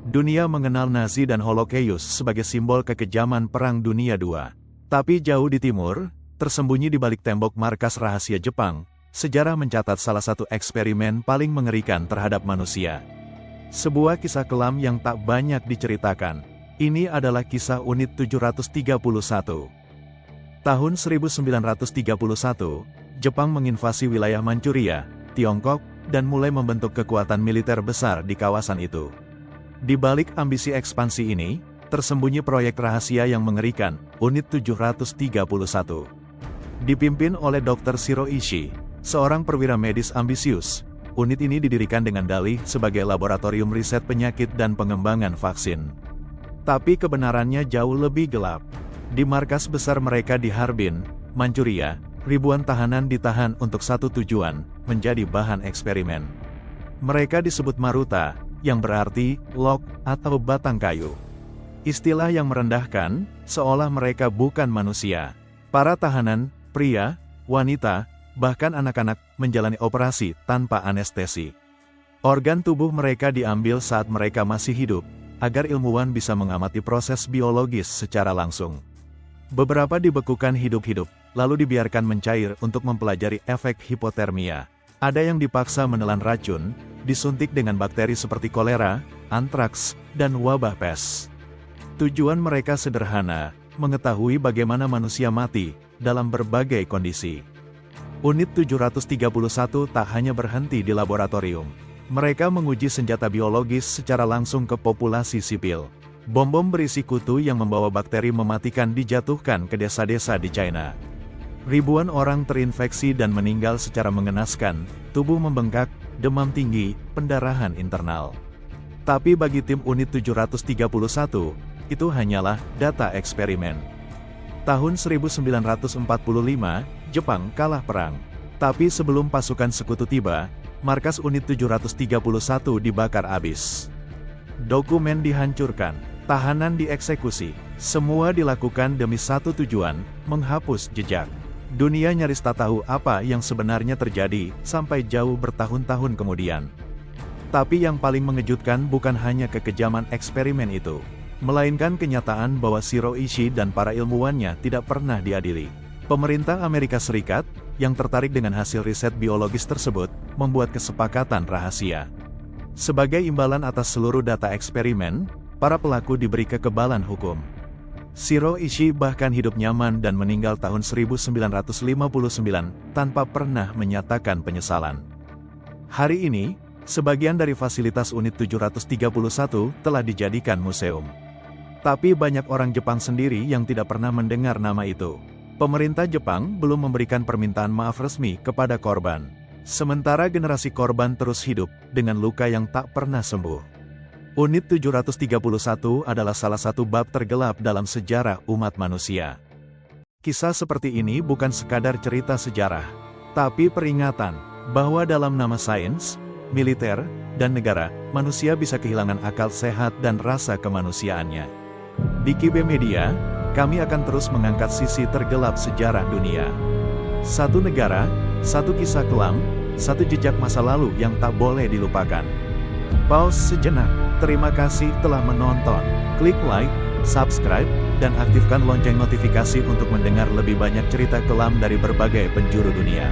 Dunia mengenal Nazi dan Holocaust sebagai simbol kekejaman Perang Dunia II. Tapi jauh di timur, tersembunyi di balik tembok markas rahasia Jepang, sejarah mencatat salah satu eksperimen paling mengerikan terhadap manusia. Sebuah kisah kelam yang tak banyak diceritakan. Ini adalah kisah Unit 731. Tahun 1931, Jepang menginvasi wilayah Manchuria, Tiongkok, dan mulai membentuk kekuatan militer besar di kawasan itu. Di balik ambisi ekspansi ini, tersembunyi proyek rahasia yang mengerikan, Unit 731. Dipimpin oleh Dr. Shiro Ishii, seorang perwira medis ambisius, unit ini didirikan dengan dalih sebagai laboratorium riset penyakit dan pengembangan vaksin. Tapi kebenarannya jauh lebih gelap. Di markas besar mereka di Harbin, Manchuria, ribuan tahanan ditahan untuk satu tujuan, menjadi bahan eksperimen. Mereka disebut Maruta, yang berarti log atau batang kayu. Istilah yang merendahkan, seolah mereka bukan manusia. Para tahanan, pria, wanita, bahkan anak-anak, menjalani operasi tanpa anestesi. Organ tubuh mereka diambil saat mereka masih hidup, agar ilmuwan bisa mengamati proses biologis secara langsung. Beberapa dibekukan hidup-hidup, lalu dibiarkan mencair untuk mempelajari efek hipotermia. Ada yang dipaksa menelan racun, disuntik dengan bakteri seperti kolera, antraks, dan wabah pes. Tujuan mereka sederhana, mengetahui bagaimana manusia mati, dalam berbagai kondisi. Unit 731 tak hanya berhenti di laboratorium. Mereka menguji senjata biologis secara langsung ke populasi sipil. Bom-bom berisi kutu yang membawa bakteri mematikan dijatuhkan ke desa-desa di China. Ribuan orang terinfeksi dan meninggal secara mengenaskan, tubuh membengkak, demam tinggi, pendarahan internal. Tapi bagi tim Unit 731, itu hanyalah data eksperimen. Tahun 1945, Jepang kalah perang. Tapi sebelum pasukan sekutu tiba, markas Unit 731 dibakar habis. Dokumen dihancurkan, tahanan dieksekusi, semua dilakukan demi satu tujuan, menghapus jejak. Dunia nyaris tak tahu apa yang sebenarnya terjadi, sampai jauh bertahun-tahun kemudian. Tapi yang paling mengejutkan bukan hanya kekejaman eksperimen itu, melainkan kenyataan bahwa Shiro Ishii dan para ilmuwannya tidak pernah diadili. Pemerintah Amerika Serikat, yang tertarik dengan hasil riset biologis tersebut, membuat kesepakatan rahasia. Sebagai imbalan atas seluruh data eksperimen, para pelaku diberi kekebalan hukum. Shiro Ishii bahkan hidup nyaman dan meninggal tahun 1959, tanpa pernah menyatakan penyesalan. Hari ini, sebagian dari fasilitas Unit 731 telah dijadikan museum. Tapi banyak orang Jepang sendiri yang tidak pernah mendengar nama itu. Pemerintah Jepang belum memberikan permintaan maaf resmi kepada korban. Sementara generasi korban terus hidup, dengan luka yang tak pernah sembuh. Unit 731 adalah salah satu bab tergelap dalam sejarah umat manusia. Kisah seperti ini bukan sekadar cerita sejarah, tapi peringatan, bahwa dalam nama sains, militer, dan negara, manusia bisa kehilangan akal sehat dan rasa kemanusiaannya. Di Kibe Media, kami akan terus mengangkat sisi tergelap sejarah dunia. Satu negara, satu kisah kelam, satu jejak masa lalu yang tak boleh dilupakan. Pause sejenak. Terima kasih telah menonton. Klik like, subscribe, dan aktifkan lonceng notifikasi untuk mendengar lebih banyak cerita kelam dari berbagai penjuru dunia.